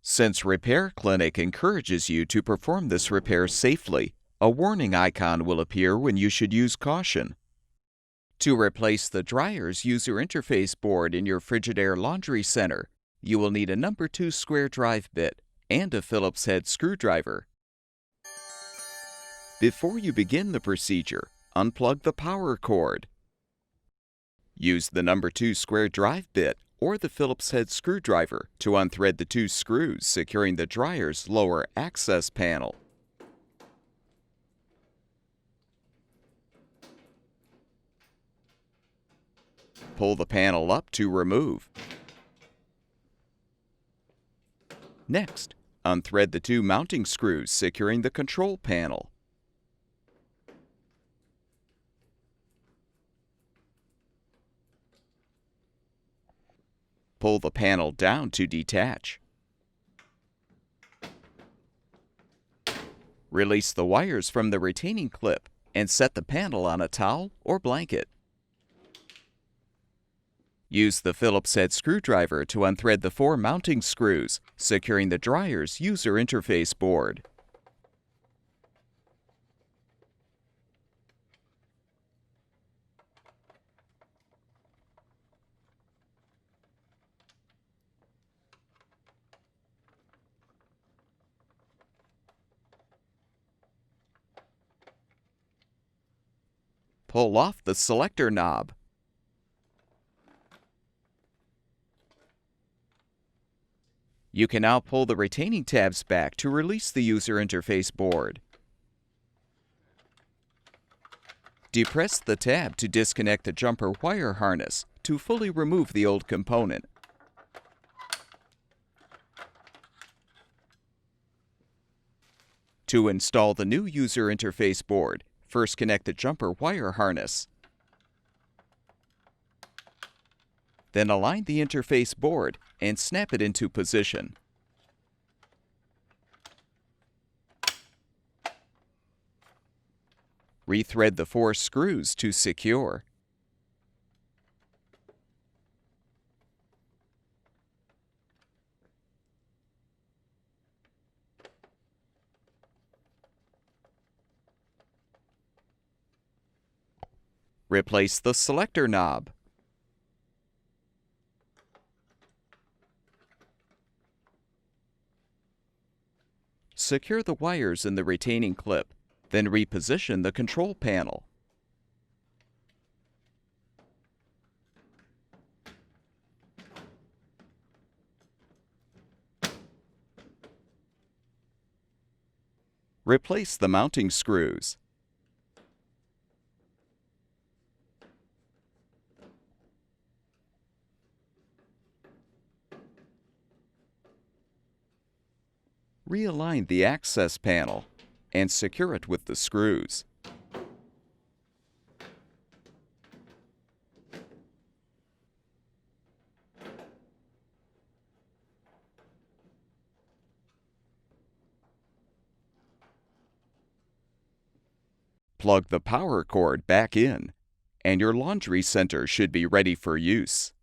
Since Repair Clinic encourages you to perform this repair safely, a warning icon will appear when you should use caution. To replace the dryer's user interface board in your Frigidaire laundry center, you will need a number 2 square drive bit and a Phillips head screwdriver. Before you begin the procedure, unplug the power cord. Use the number 2 square drive bit or the Phillips head screwdriver to unthread the 2 screws securing the dryer's lower access panel. Pull the panel up to remove. Next, unthread the 2 mounting screws securing the control panel. Pull the panel down to detach. Release the wires from the retaining clip and set the panel on a towel or blanket. Use the Phillips head screwdriver to unthread the 4 mounting screws, securing the dryer's user interface board. Pull off the selector knob. You can now pull the retaining tabs back to release the user interface board. Depress the tab to disconnect the jumper wire harness to fully remove the old component. To install the new user interface board, first connect the jumper wire harness. Then align the interface board and snap it into position. Rethread the 4 screws to secure. Replace the selector knob. Secure the wires in the retaining clip, then reposition the control panel. Replace the mounting screws. Realign the access panel and secure it with the screws. Plug the power cord back in, and your laundry center should be ready for use.